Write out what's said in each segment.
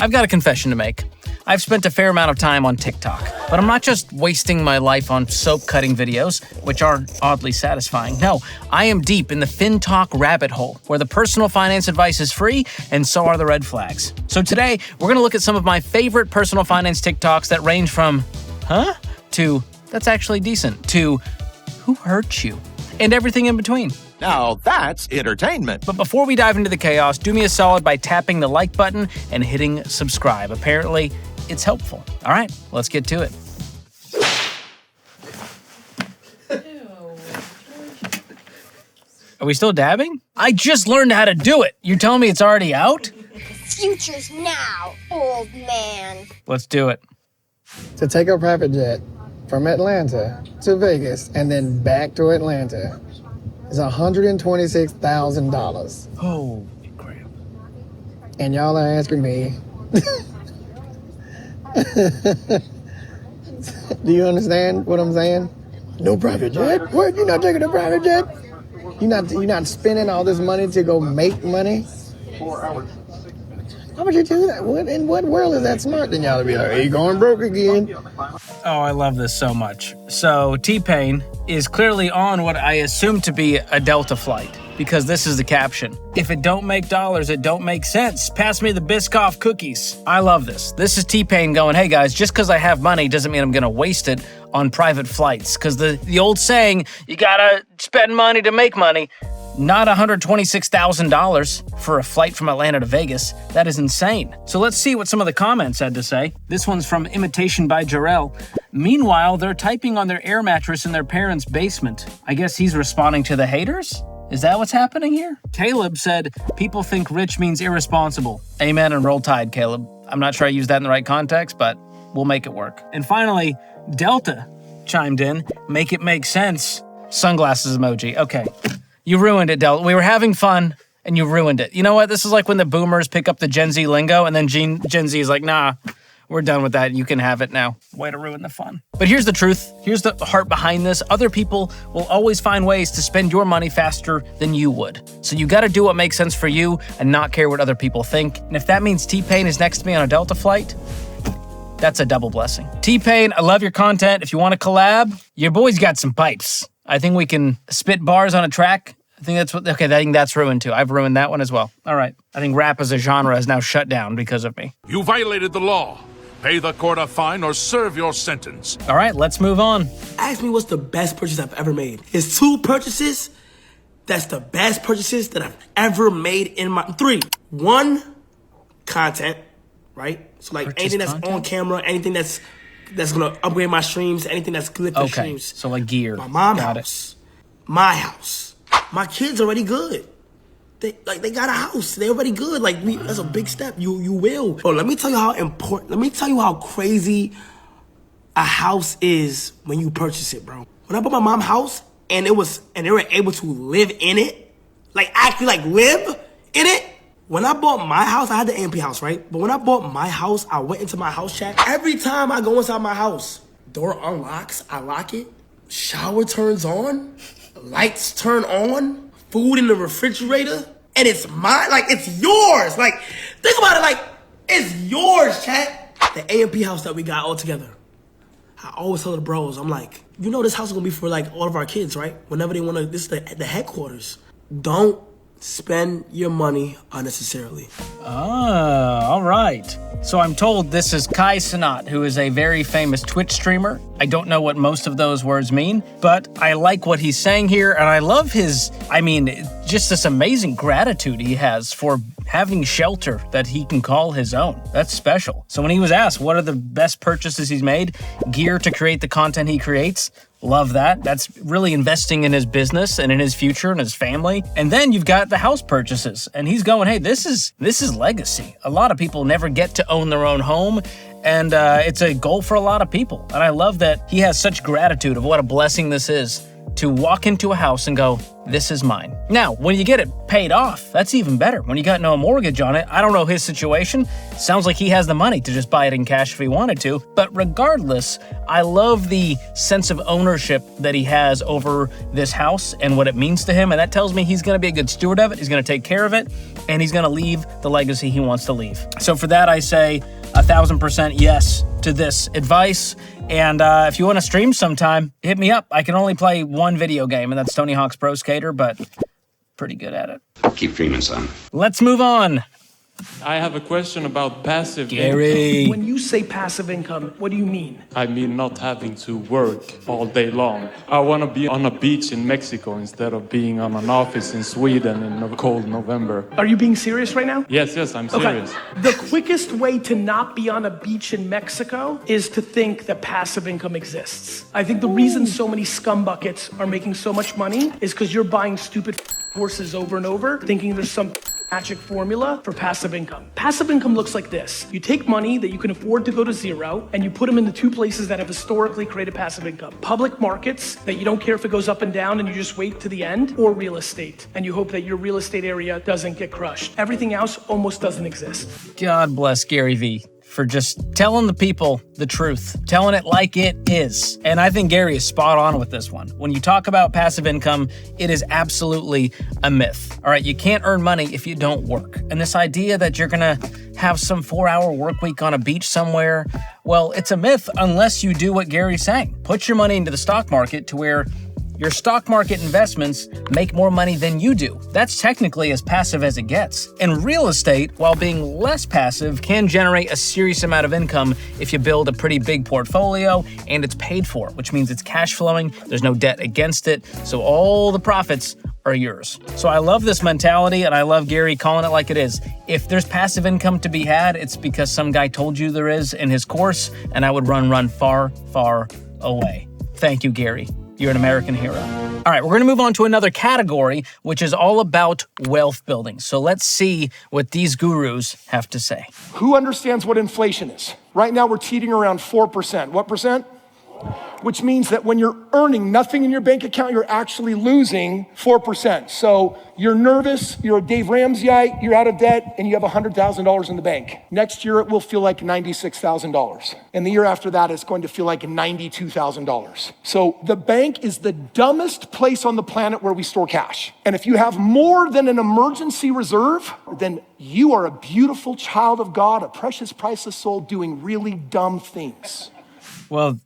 I've got a confession to make. I've spent a fair amount of time on TikTok, but I'm not just wasting my life on soap cutting videos, which are oddly satisfying. No, I am deep in the FinTalk rabbit hole, where the personal finance advice is free, and so are the red flags. So today, we're gonna look at some of my favorite personal finance TikToks that range from, huh? To, that's actually decent, to, who hurt you? And everything in between. Now that's entertainment. But before we dive into the chaos, do me a solid by tapping the like button and hitting subscribe. Apparently, it's helpful. All right, let's get to it. Are we still dabbing? I just learned how to do it. You're telling me it's already out? Future's now, old man. Let's do it. To take a private jet from Atlanta to Vegas and then back to Atlanta is $126,000. Oh, crap. And y'all are asking me, do you understand what I'm saying? No private jet? What? You're not taking a private jet? You're not spending all this money to go make money? 4 hours. How would you do that? In what world is that smart? Then y'all be like, are you going broke again? Oh, I love this so much. So T-Pain is clearly on what I assume to be a Delta flight, because this is the caption. If it don't make dollars, it don't make sense. Pass me the Biscoff cookies. I love this. This is T-Pain going, hey guys, just because I have money doesn't mean I'm gonna waste it on private flights. Because the old saying, you gotta spend money to make money, not $126,000 for a flight from Atlanta to Vegas. That is insane. So let's see what some of the comments had to say. This one's from Imitation by Jarrell. Meanwhile, they're typing on their air mattress in their parents' basement. I guess he's responding to the haters? Is that what's happening here? Caleb said, people think rich means irresponsible. Amen and roll tide, Caleb. I'm not sure I used that in the right context, but we'll make it work. And finally, Delta chimed in, make it make sense. Sunglasses emoji. Okay. You ruined it, Delta. We were having fun, and you ruined it. You know what? This is like when the boomers pick up the Gen Z lingo, and then Gen Z is like, nah, we're done with that. You can have it now. Way to ruin the fun. But here's the truth. Here's the heart behind this. Other people will always find ways to spend your money faster than you would. So you got to do what makes sense for you and not care what other people think. And if that means T-Pain is next to me on a Delta flight, that's a double blessing. T-Pain, I love your content. If you want to collab, your boy's got some pipes. I think we can spit bars on a track. I think that's I think that's ruined too. I've ruined that one as well. All right. I think rap as a genre is now shut down because of me. You violated the law. Pay the court a fine or serve your sentence. All right, let's move on. Ask me what's the best purchase I've ever made. It's 2 purchases. That's the best purchases that I've ever made in my 3. 1, content, right? So like Purchase anything that's content? on camera, anything that's gonna upgrade my streams, anything that's good for streams. So like gear. My mom's Got house. My house. My kids already good. They got a house. They already good. That's a big step. You will. Bro, let me tell you how important. Let me tell you how crazy a house is when you purchase it, bro. When I bought my mom's house and they were able to live in it, actually live in it. When I bought my house, I had the AMP house, right? But when I bought my house, I went into my house chat. Every time I go inside my house, door unlocks, I lock it, shower turns on, lights turn on, food in the refrigerator, and it's mine. It's yours. Think about it. It's yours, chat. The AMP house that we got all together. I always tell the bros, I'm like, this house is gonna be for all of our kids, right? Whenever they wanna, this is the headquarters. Don't spend your money unnecessarily. All right. So I'm told this is Kai Cenat, who is a very famous Twitch streamer. I don't know what most of those words mean, but I like what he's saying here, and I love just this amazing gratitude he has for having shelter that he can call his own. That's special. So when he was asked what are the best purchases he's made, gear to create the content he creates, love that. That's really investing in his business and in his future and his family. And then you've got the house purchases, and he's going, hey, this is legacy. A lot of people never get to own their own home, and it's a goal for a lot of people. And I love that he has such gratitude of what a blessing this is to walk into a house and go, this is mine. Now, when you get it paid off, that's even better. When you got no mortgage on it, I don't know his situation. Sounds like he has the money to just buy it in cash if he wanted to. But regardless, I love the sense of ownership that he has over this house and what it means to him. And that tells me he's going to be a good steward of it. He's going to take care of it, and he's going to leave the legacy he wants to leave. So for that, I say 1,000% yes to this advice. And if you want to stream sometime, hit me up. I can only play one video game, and that's Tony Hawk's Pro Skater, but pretty good at it. Keep dreaming, son. Let's move on. I have a question about passive Gary. income. When you say passive income, what do you mean? I mean not having to work all day long. I want to be on a beach in Mexico instead of being on an office in Sweden in a cold November. Are you being serious right now? Yes, I'm serious. Okay. The quickest way to not be on a beach in Mexico is to think that passive income exists. I think the reason so many scumbuckets are making so much money is because you're buying stupid horses over and over, thinking there's some magic formula for passive income. Passive income looks like this. You take money that you can afford to go to zero, and you put them in the two places that have historically created passive income. Public markets, that you don't care if it goes up and down and you just wait to the end, or real estate, and you hope that your real estate area doesn't get crushed. Everything else almost doesn't exist. God bless Gary V for just telling the people the truth, telling it like it is. And I think Gary is spot on with this one. When you talk about passive income, it is absolutely a myth. All right, you can't earn money if you don't work. And this idea that you're gonna have some 4-hour work week on a beach somewhere, well, it's a myth unless you do what Gary's saying. Put your money into the stock market to where your stock market investments make more money than you do. That's technically as passive as it gets. And real estate, while being less passive, can generate a serious amount of income if you build a pretty big portfolio and it's paid for, which means it's cash flowing, there's no debt against it, so all the profits are yours. So I love this mentality, and I love Gary calling it like it is. If there's passive income to be had, it's because some guy told you there is in his course, and I would run far, far away. Thank you, Gary. You're an American hero. All right, we're going to move on to another category, which is all about wealth building. So let's see what these gurus have to say. Who understands what inflation is? Right now, we're teetering around 4%. What percent? Which means that when you're earning nothing in your bank account, you're actually losing 4%. So you're nervous, you're a Dave Ramseyite, you're out of debt, and you have $100,000 in the bank. Next year, it will feel like $96,000. And the year after that, it's going to feel like $92,000. So the bank is the dumbest place on the planet where we store cash. And if you have more than an emergency reserve, then you are a beautiful child of God, a precious, priceless soul doing really dumb things. Well,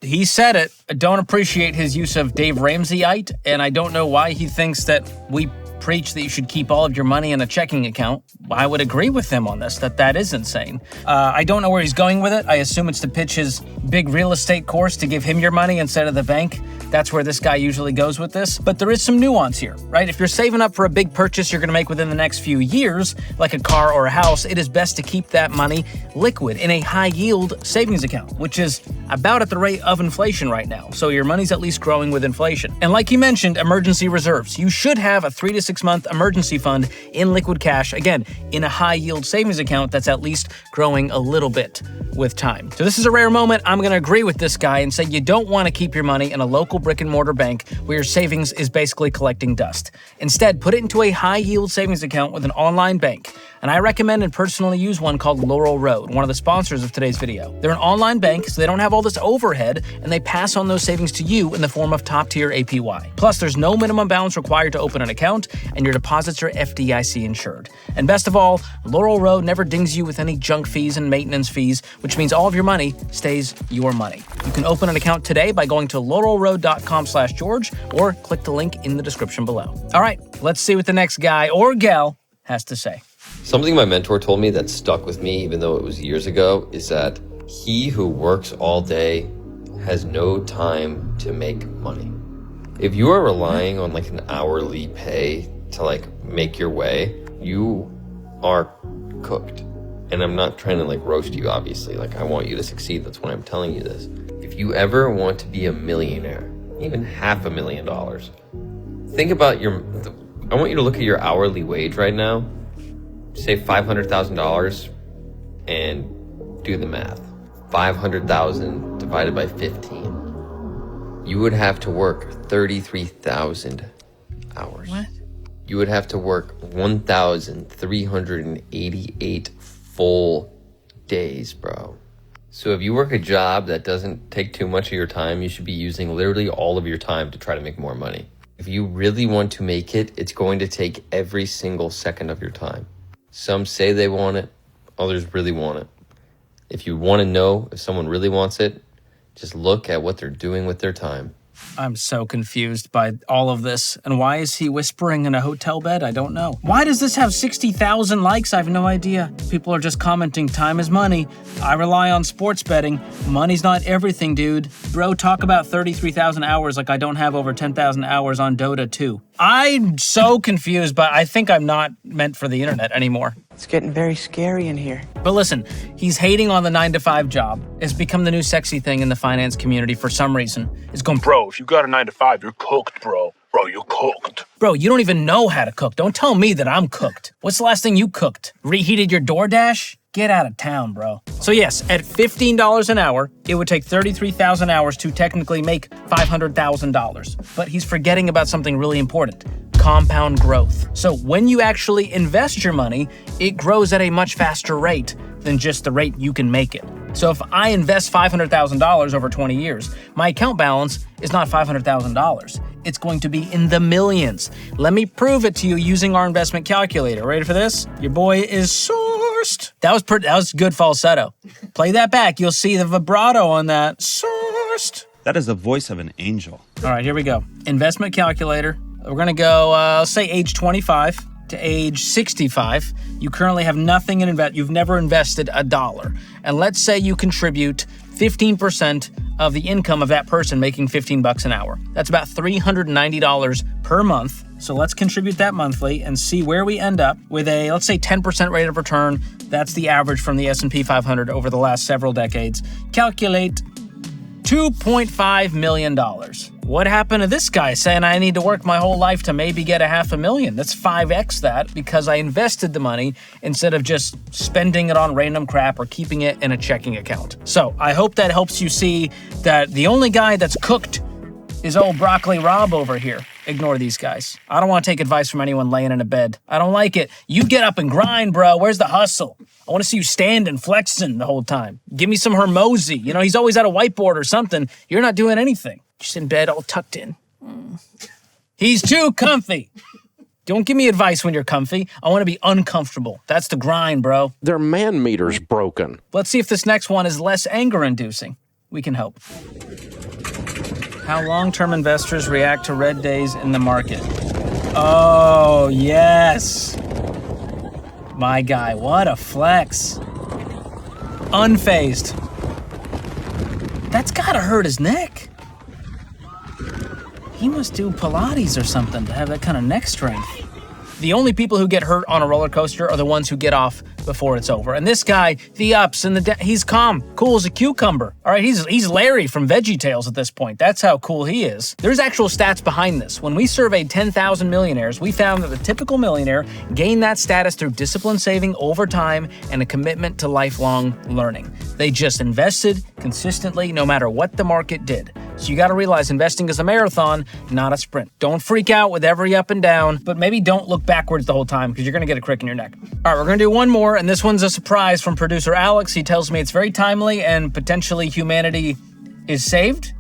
he said it. I don't appreciate his use of Dave Ramseyite, and I don't know why he thinks that we preach that you should keep all of your money in a checking account. I would agree with him on this, that is insane. I don't know where he's going with it. I assume it's to pitch his big real estate course to give him your money instead of the bank. That's where this guy usually goes with this. But there is some nuance here, right? If you're saving up for a big purchase you're gonna make within the next few years, like a car or a house, it is best to keep that money liquid in a high yield savings account, which is about at the rate of inflation right now. So your money's at least growing with inflation. And like you mentioned, emergency reserves. You should have a 3 to 6 month emergency fund in liquid cash, again, in a high yield savings account that's at least growing a little bit with time. So this is a rare moment. I'm gonna agree with this guy and say you don't wanna keep your money in a local brick and mortar bank where your savings is basically collecting dust. Instead, put it into a high yield savings account with an online bank. And I recommend and personally use one called Laurel Road, one of the sponsors of today's video. They're an online bank, so they don't have all this overhead, and they pass on those savings to you in the form of top-tier APY. Plus, there's no minimum balance required to open an account, and your deposits are FDIC insured. And best of all, Laurel Road never dings you with any junk fees and maintenance fees, which means all of your money stays your money. You can open an account today by going to laurelroad.com/George or click the link in the description below. All right, let's see what the next guy or gal has to say. Something my mentor told me that stuck with me, even though it was years ago, is that he who works all day has no time to make money. If you are relying on like an hourly pay to like make your way, you are cooked. And I'm not trying to like roast you, obviously. Like, I want you to succeed. That's why I'm telling you this. If you ever want to be a millionaire, even $500,000, think about I want you to look at your hourly wage right now. Say $500,000 and do the math. 500,000 divided by 15. you would have to work 33,000 hours. What? You would have to work 1,388 full days, bro. So if you work a job that doesn't take too much of your time, you should be using literally all of your time to try to make more money. If you really want to make it, it's going to take every single second of your time. Some say they want it, others really want it. If you want to know if someone really wants it, just look at what they're doing with their time. I'm so confused by all of this. And why is he whispering in a hotel bed? I don't know. Why does this have 60,000 likes? I have no idea. People are just commenting, time is money. I rely on sports betting. Money's not everything, dude. Bro, talk about 33,000 hours like I don't have over 10,000 hours on Dota 2. I'm so confused, but I think I'm not meant for the internet anymore. It's getting very scary in here. But listen, he's hating on the 9-to-5 job. It's become the new sexy thing in the finance community for some reason. It's going, bro, if you got a 9-to-5, you're cooked, bro. Bro, you're cooked. Bro, you don't even know how to cook. Don't tell me that I'm cooked. What's the last thing you cooked? Reheated your DoorDash? Get out of town, bro. So yes, at $15 an hour, it would take 33,000 hours to technically make $500,000. But he's forgetting about something really important. Compound growth. So when you actually invest your money, it grows at a much faster rate than just the rate you can make it. So if I invest $500,000 over 20 years, my account balance is not $500,000. It's going to be in the millions. Let me prove it to you using our investment calculator. Ready for this? Your boy is sourced. That was good falsetto. Play that back. You'll see the vibrato on that. Sourced. That is the voice of an angel. All right, here we go. Investment calculator. We're going to go, let's say age 25 to age 65. You currently have nothing in invest. You've never invested $1. And let's say you contribute 15% of the income of that person making $15 an hour. That's about $390 per month. So let's contribute that monthly and see where we end up with a, let's say 10% rate of return. That's the average from the S&P 500 over the last several decades. Calculate $2.5 million. What happened to this guy saying I need to work my whole life to maybe get $500,000? That's 5x that because I invested the money instead of just spending it on random crap or keeping it in a checking account. So I hope that helps you see that the only guy that's cooked is old Broccoli Rob over here. Ignore these guys. I don't want to take advice from anyone laying in a bed. I don't like it. You get up and grind, bro. Where's the hustle? I want to see you standing, flexing the whole time. Give me some Hermosi. You know, he's always at a whiteboard or something. You're not doing anything. Just in bed all tucked in. He's too comfy. Don't give me advice when you're comfy. I want to be uncomfortable. That's the grind, bro. Their man meter's broken. Let's see if this next one is less anger-inducing. We can help. How long-term investors react to red days in the market. Oh, yes. My guy, what a flex. Unfazed. That's gotta hurt his neck. He must do Pilates or something to have that kind of neck strength. The only people who get hurt on a roller coaster are the ones who get off before it's over. And this guy, the ups and the he's calm, cool as a cucumber. All right, he's Larry from VeggieTales at this point. That's how cool he is. There's actual stats behind this. When we surveyed 10,000 millionaires, we found that the typical millionaire gained that status through disciplined saving over time and a commitment to lifelong learning. They just invested consistently no matter what the market did. So you got to realize investing is a marathon, not a sprint. Don't freak out with every up and down, but maybe don't look backwards the whole time because you're going to get a crick in your neck. All right, we're going to do one more, and this one's a surprise from producer Alex. He tells me it's very timely and potentially humanity is saved? ?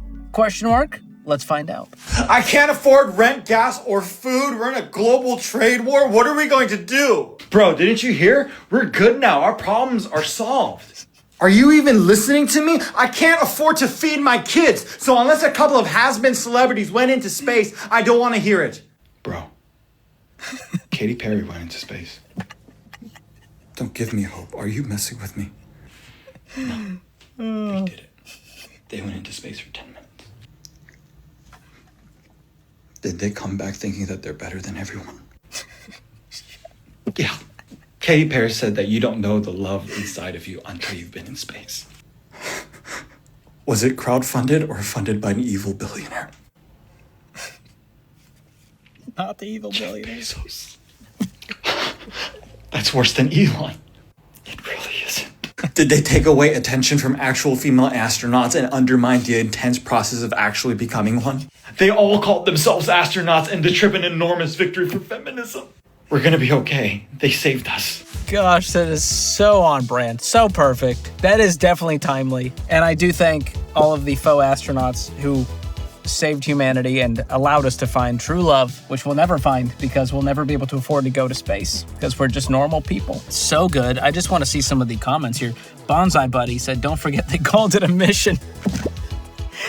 Let's find out. I can't afford rent, gas, or food. We're in a global trade war. What are we going to do? Bro, didn't you hear? We're good now. Our problems are solved. Are you even listening to me? I can't afford to feed my kids. So unless a couple of has-been celebrities went into space, I don't want to hear it. Bro, Katy Perry went into space. Don't give me hope. Are you messing with me? No, they did it. They went into space for 10 minutes. Did they come back thinking that they're better than everyone? Yeah. Katy Perry said that you don't know the love inside of you until you've been in space. Was it crowdfunded or funded by an evil billionaire? Not the evil billionaire. Bezos. That's worse than Elon. It really isn't. Did they take away attention from actual female astronauts and undermine the intense process of actually becoming one? They all called themselves astronauts and the trip an enormous victory for feminism. We're gonna be okay. They saved us. Gosh, that is so on brand, so perfect. That is definitely timely. And I do thank all of the faux astronauts who saved humanity and allowed us to find true love, which we'll never find because we'll never be able to afford to go to space because we're just normal people. So good. I just want to see some of the comments here. Bonsai Buddy said, don't forget they called it a mission.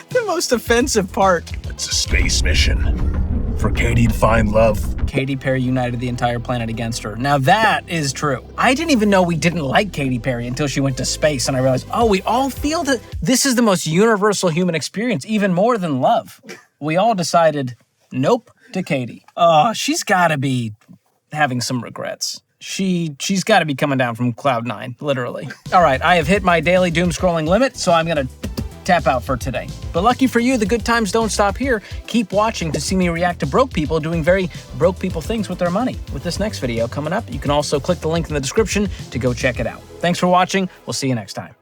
The most offensive part. It's a space mission for Katie to find love. Katy Perry united the entire planet against her. Now that is true. I didn't even know we didn't like Katy Perry until she went to space, and I realized, oh, we all feel that this is the most universal human experience, even more than love. We all decided, nope, to Katy. Oh, she's gotta be having some regrets. She's gotta be coming down from cloud 9, literally. All right, I have hit my daily doom scrolling limit, so I'm gonna tap out for today. But lucky for you, the good times don't stop here. Keep watching to see me react to broke people doing very broke people things with their money. With this next video coming up, you can also click the link in the description to go check it out. Thanks for watching. We'll see you next time.